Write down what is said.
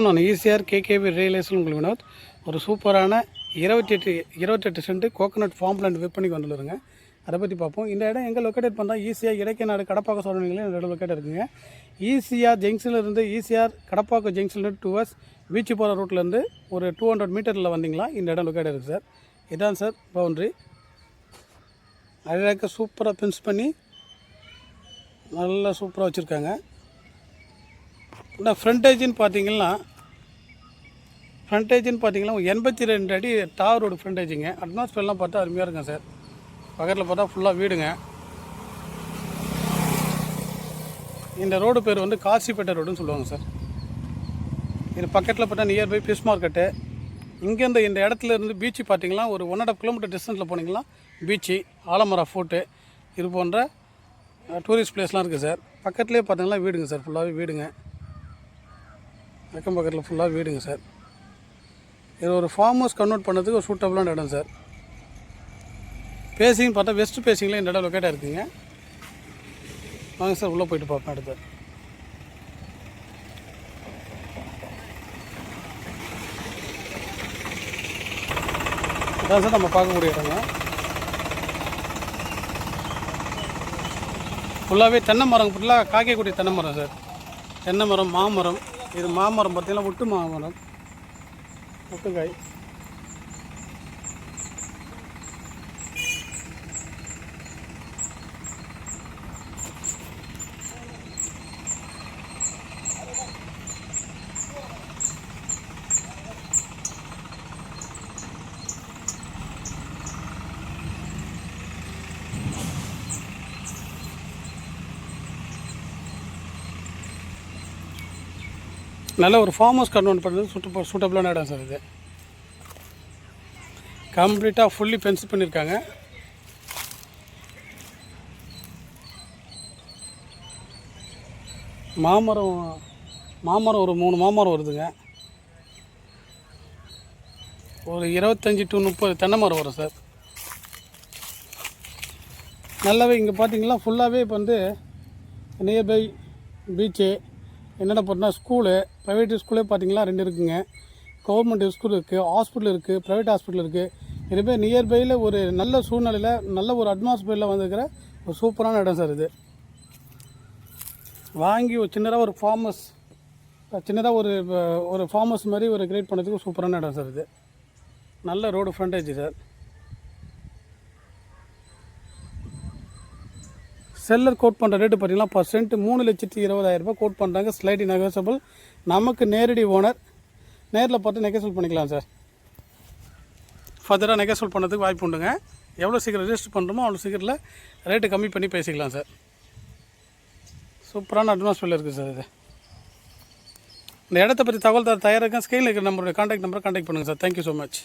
நான் ECR KKV real estate உங்களுக்கு வினோத். ஒரு சூப்பரான 28 சென்ட் கோகனட் ஃபார்ம் லேண்ட் விற்பனைக்கு வந்துருங்க. அதை பற்றி பார்ப்போம். இந்த இடம் எங்கே லொக்கேட் பண்ணால் ஈசிஆர் இடைக்கநாடு கடப்பாக்கம் சோழனிலையும் இந்த இடம் லொக்கேட் இருக்குங்க. ஈசிஆர் ஜங்ஷன்லேருந்து ஈசிஆர் கடப்பாக்கம் ஜங்ஷன்லேருந்து டுவர்ஸ் பீச்சு போகிற ரூட்லேருந்து ஒரு 200 மீட்டரில் வந்தீங்களா இந்த இடம் லொக்கேட் இருக்குது சார். இதான் சார் பவுண்ட்ரி. அழகாக சூப்பராக ஃபென்ஸ் பண்ணி நல்லா சூப்பராக வச்சுருக்காங்க. இந்த ஃப்ரண்டேஜின்னு பார்த்தீங்கன்னா 82 அடி தார் ரோடு ஃப்ரண்டேஜிங்க. அட்மாஸ்பியர்லாம் பார்த்தா அருமையாக இருக்குங்க சார். பக்கத்தில் பார்த்தா ஃபுல்லாக வீடுங்க. இந்த ரோடு பேர் வந்து காசிப்பேட்டை ரோடுன்னு சொல்லுவாங்க சார். இது பக்கத்தில் பார்த்தா நியர்பை ஃபிஷ் மார்க்கெட்டு. இங்கேருந்து இந்த இடத்துல இருந்து பீச்சு பார்த்தீங்கன்னா ஒரு 1.5 கிலோமீட்டர் டிஸ்டன்ஸில் போனீங்கன்னா பீச்சு, ஆலமரா ஃபோர்ட்டு, இது போன்ற டூரிஸ்ட் பிளேஸ்லாம் இருக்குது சார். பக்கத்துலேயே பார்த்தீங்கன்னா வீடுங்க சார், ஃபுல்லாகவே வீடுங்க. அக்கம் பக்கத்தில் ஃபுல்லாக வீடுங்க சார். இது ஒரு ஃபார்ம் ஹவுஸ் கன்வெர்ட் பண்ணுறதுக்கு ஒரு சூட்டபுளான இடம் சார். பேசிங் பார்த்தா வெஸ்ட் பேசிங்கில் இந்த இடம் லொக்கேட்டாக இருக்குங்க. வாங்க சார் உள்ளே போயிட்டு பார்ப்பேன். அடுத்து அதான் சார் நம்ம பார்க்கக்கூடிய இடங்க. ஃபுல்லாகவே தென்னை மரம், ஃபுல்லாக காய்க்கக்கூடிய தென்னை மரம் சார். தென்னை மரம், மாமரம். இது மாமரம் பார்த்தீங்கன்னா ஒட்டு மாமரம், ஒட்டுக்காய். நல்ல ஒரு ஃபார்ம் ஹவுஸ் கன்வெர்ட் பண்ணுறது சூட்டபுளான இடம் சார். இது கம்ப்ளீட்டாக ஃபுல்லி ஃபென்ஸ் பண்ணியிருக்காங்க. மாமரம் ஒரு 3 மாமரம் வருதுங்க. ஒரு 25 to 30 தென்னை மரம் வரும் சார். நல்லாவே இங்கே பார்த்தீங்கன்னா ஃபுல்லாகவே இப்போ வந்து நியர்பை பீச்சு, என்னென்ன போட்டோம்னா ஸ்கூலு, ப்ரைவேட் ஸ்கூலே பார்த்தீங்கன்னா 2 இருக்குங்க. கவர்மெண்ட் ஸ்கூல் இருக்குது, ஹாஸ்பிட்டல் இருக்குது, ப்ரைவேட் ஹாஸ்பிட்டல் இருக்குது. இதுவே நியர்பையில் ஒரு நல்ல சூழ்நிலையில் நல்ல ஒரு அட்மாஸ்பியரில் வந்துருக்கிற ஒரு சூப்பரான இடம் சார். இது வாங்கி ஒரு சின்னதாக ஒரு ஃபார்மஸ் ஒரு ஃபார்மஸ் மாதிரி ஒரு கிரியேட் பண்ணுறதுக்கு சூப்பரான இடம் சார். இது நல்ல road frontage sir. Seller quote பண்ணுற ரேட்டு பார்த்தீங்கன்னா பர்சன்ட் 3,20,000 ரூபாய் கோட் பண்ணுறாங்க. Slightly negotiable. நமக்கு நேரடி ஓனர் நேரில் பார்த்து நெகோசியபிள் பண்ணிக்கலாம் சார். ஃபர்தராக நெகோசியபிள் பண்ணுறதுக்கு வாய்ப்பு உண்டுங்க. எவ்வளோ சீக்கிரம் ரெஜிஸ்டர் பண்ணுறோமோ அவ்வளோ சீக்கிரத்தில் ரேட்டு கம்மி பண்ணி பேசிக்கலாம் சார். சூப்பரான அட்மாஸ்பியரில் இருக்குது சார். இது இந்த இடத்த பற்றி தகவல் தர தயாராக ஸ்க்ரீனில் இருக்கிற நம்மளுடைய கான்டாக்ட் நம்பரை கான்டாக்ட் பண்ணுங்கள் சார். Thank you so much.